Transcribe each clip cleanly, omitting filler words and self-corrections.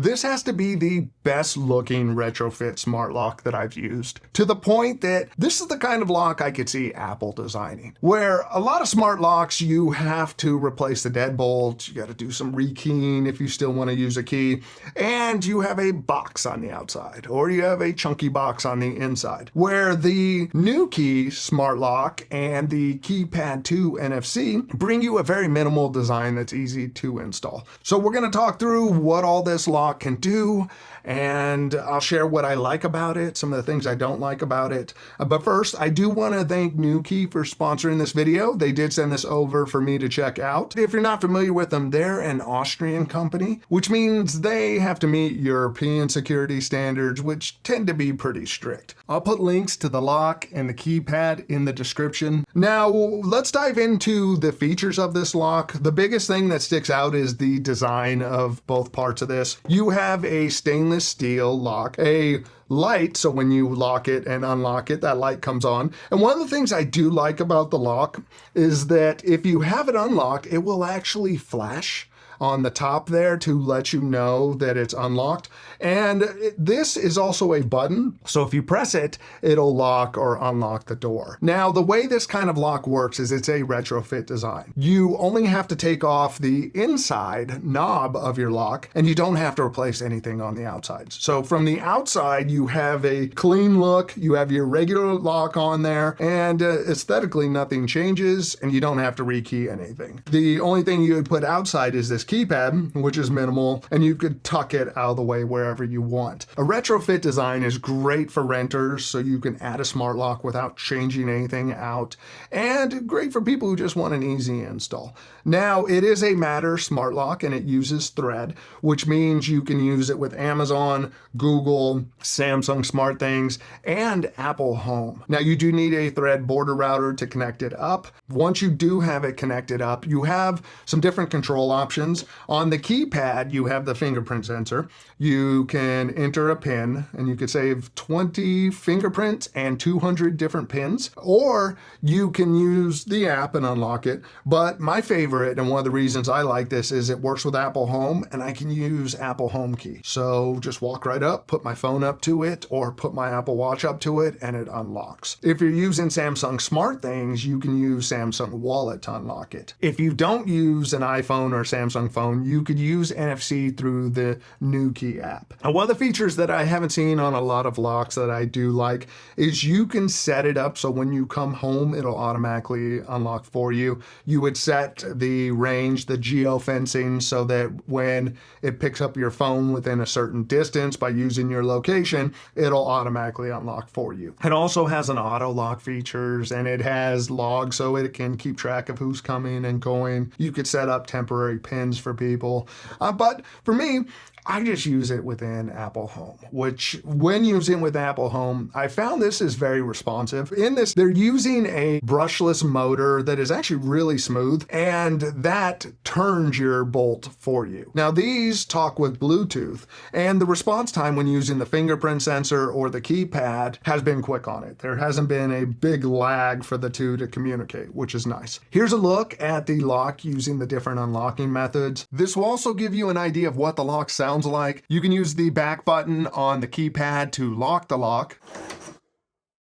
This has to be the best looking retrofit smart lock that I've used, to the point that this is the kind of lock I could see Apple designing. Where a lot of smart locks, you have to replace the deadbolt, you got to do some rekeying if you still want to use a key, and you have a box on the outside, or you have a chunky box on the inside. Where the Nuki Smart Lock and the Keypad 2 NFC bring you a very minimal design that's easy to install. So we're going to talk through what all this lock can do, and I'll share what I like about it, some of the things I don't like about it. But first, I do want to thank Nuki for sponsoring this video. They did send this over for me to check out. If you're not familiar with them, they're an Austrian company, which means they have to meet European security standards, which tend to be pretty strict. I'll put links to the lock and the keypad in the description. Now, let's dive into the features of this lock. The biggest thing that sticks out is the design of both parts of this. You have a stainless steel lock, a light, so when you lock it and unlock it, that light comes on. And one of the things I do like about the lock is that if you have it unlocked, it will actually flash on the top there to let you know that it's unlocked. And this is also a button, so if you press it, it'll lock or unlock the door. Now, the way this kind of lock works is it's a retrofit design. You only have to take off the inside knob of your lock, and you don't have to replace anything on the outside. So from the outside, you have a clean look, you have your regular lock on there, and aesthetically nothing changes, and you don't have to rekey anything. The only thing you would put outside is this keypad, which is minimal, and you could tuck it out of the way wherever you want. A retrofit design is great for renters, so you can add a smart lock without changing anything out, and great for people who just want an easy install. Now, it is a Matter smart lock, and it uses Thread, which means you can use it with Amazon, Google, Samsung SmartThings, and Apple Home. Now, you do need a Thread border router to connect it up. Once you do have it connected up, you have some different control options. On the keypad, you have the fingerprint sensor. You can enter a pin, and you could save 20 fingerprints and 200 different pins, or you can use the app and unlock it. But my favorite, and one of the reasons I like this, is it works with Apple Home, and I can use Apple Home Key. So just walk right up, put my phone up to it, or put my Apple Watch up to it, and it unlocks. If you're using Samsung SmartThings, you can use Samsung Wallet to unlock it. If you don't use an iPhone or Samsung phone, you could use NFC through the Nuki app. Now, one of the features that I haven't seen on a lot of locks that I do like is you can set it up so when you come home, it'll automatically unlock for you. You would set the range, the geofencing, so that when it picks up your phone within a certain distance by using your location, it'll automatically unlock for you. It also has an auto lock features, and it has logs so it can keep track of who's coming and going. You could set up temporary pins for people. But for me, I just use it within Apple Home, which when using with Apple Home, I found this is very responsive. In this, they're using a brushless motor that is actually really smooth, and that turns your bolt for you. Now, these talk with Bluetooth, and the response time when using the fingerprint sensor or the keypad has been quick on it. There hasn't been a big lag for the two to communicate, which is nice. Here's a look at the lock using the different unlocking methods. This will also give you an idea of what the lock sounds like. You can use the back button on the keypad to lock the lock.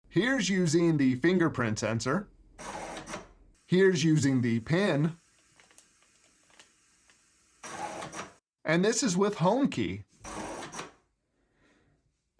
Here's using the fingerprint sensor. Here's using the pin. And this is with Home Key.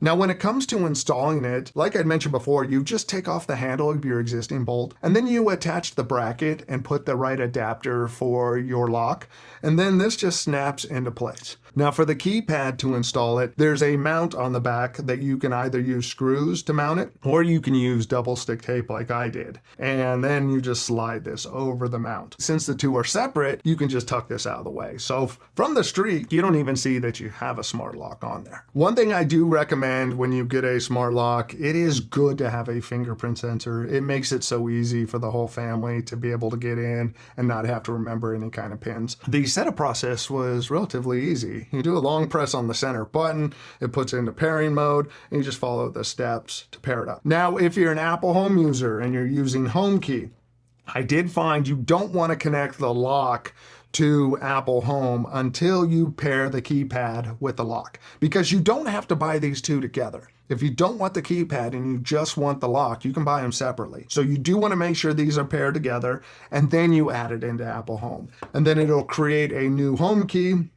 Now, when it comes to installing it, like I mentioned before, you just take off the handle of your existing bolt, and then you attach the bracket and put the right adapter for your lock, and then this just snaps into place. Now, for the keypad to install it, there's a mount on the back that you can either use screws to mount it, or you can use double stick tape like I did. And then you just slide this over the mount. Since the two are separate, you can just tuck this out of the way. So from the street, you don't even see that you have a smart lock on there. One thing I do recommend when you get a smart lock, it is good to have a fingerprint sensor. It makes it so easy for the whole family to be able to get in and not have to remember any kind of pins. The setup process was relatively easy. You do a long press on the center button, it puts it into pairing mode, and you just follow the steps to pair it up. Now, if you're an Apple Home user and you're using Home Key, I did find you don't want to connect the lock to Apple Home until you pair the keypad with the lock, because you don't have to buy these two together. If you don't want the keypad and you just want the lock, you can buy them separately. So you do want to make sure these are paired together, and then you add it into Apple Home. And then it'll create a new home key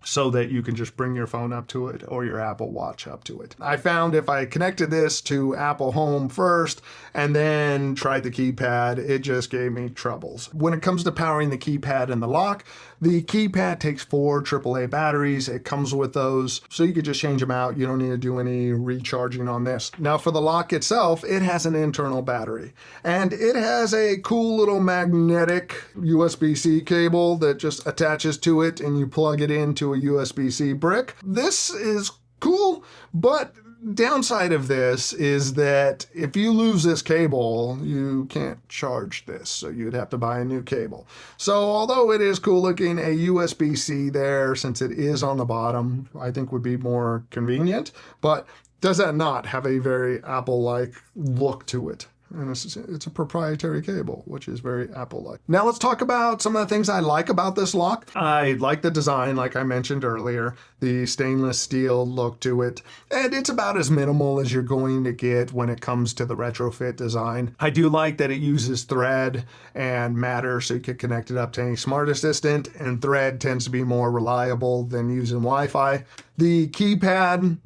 so that you can just bring your phone up to it or your Apple Watch up to it. I found if I connected this to Apple Home first and then tried the keypad, it just gave me troubles. When it comes to powering the keypad and the lock, the keypad takes 4 AAA batteries. It comes with those, so you could just change them out. You don't need to do any recharging on this. Now for the lock itself, it has an internal battery, and it has a cool little magnetic USB-C cable that just attaches to it, and you plug it into a USB-C brick. This is cool, but downside of this is that if you lose this cable, you can't charge this, so you'd have to buy a new cable. So although it is cool looking, a USB-C there, since it is on the bottom, I think would be more convenient, but does that not have a very Apple-like look to it? And it's a proprietary cable, which is very Apple-like. Now let's talk about some of the things I like about this lock. I like the design, like I mentioned earlier, the stainless steel look to it, and it's about as minimal as you're going to get when it comes to the retrofit design. I do like that it uses Thread and Matter, so you can connect it up to any smart assistant, and Thread tends to be more reliable than using Wi-Fi. The keypad,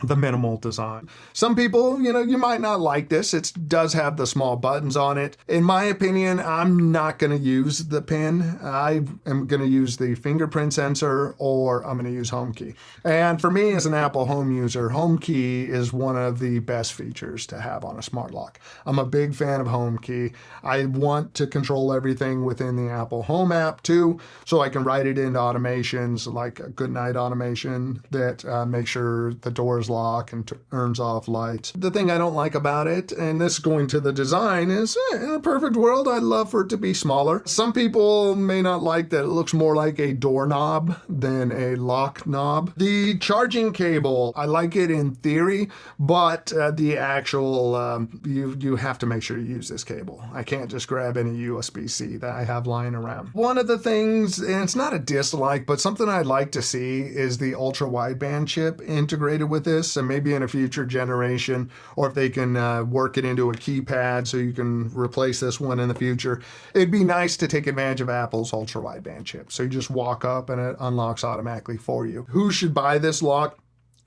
the minimal design. Some people, you might not like this. It does have the small buttons on it. In my opinion, I'm not going to use the pin. I am going to use the fingerprint sensor, or I'm going to use HomeKey. And for me as an Apple Home user, HomeKey is one of the best features to have on a smart lock. I'm a big fan of HomeKey. I want to control everything within the Apple Home app too, so I can write it into automations like a good night automation that makes sure the doors lock and turns off lights. The thing I don't like about it, and this going to the design, is in a perfect world, I'd love for it to be smaller. Some people may not like that it looks more like a doorknob than a lock knob. The charging cable, I like it in theory, but the actual, you have to make sure you use this cable. I can't just grab any USB-C that I have lying around. One of the things, and it's not a dislike, but something I'd like to see is the ultra wideband chip integrated with this, and maybe in a future generation, or if they can work it into a keypad so you can replace this one in the future. It'd be nice to take advantage of Apple's ultra wideband chip, so you just walk up and it unlocks automatically for you. Who should buy this lock?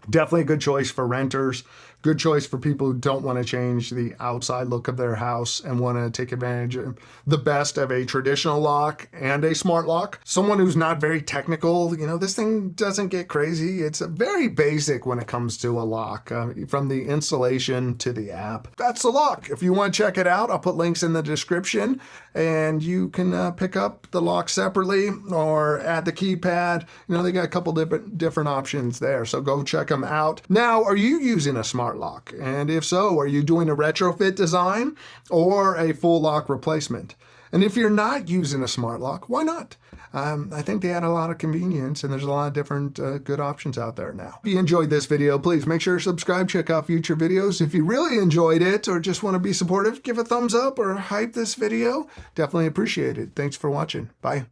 Definitely a good choice for renters. Good choice for people who don't want to change the outside look of their house and want to take advantage of the best of a traditional lock and a smart lock. Someone who's not very technical, this thing doesn't get crazy. It's very basic when it comes to a lock, from the installation to the app. That's the lock. If you want to check it out, I'll put links in the description, and you can pick up the lock separately or add the keypad. They got a couple different options there, so go check them out. Now, are you using a smart lock? And if so, are you doing a retrofit design or a full lock replacement? And if you're not using a smart lock, why not? I think they add a lot of convenience, and there's a lot of different good options out there now. If you enjoyed this video, please make sure to subscribe, check out future videos. If you really enjoyed it or just want to be supportive, give a thumbs up or hype this video. Definitely appreciate it. Thanks for watching. Bye.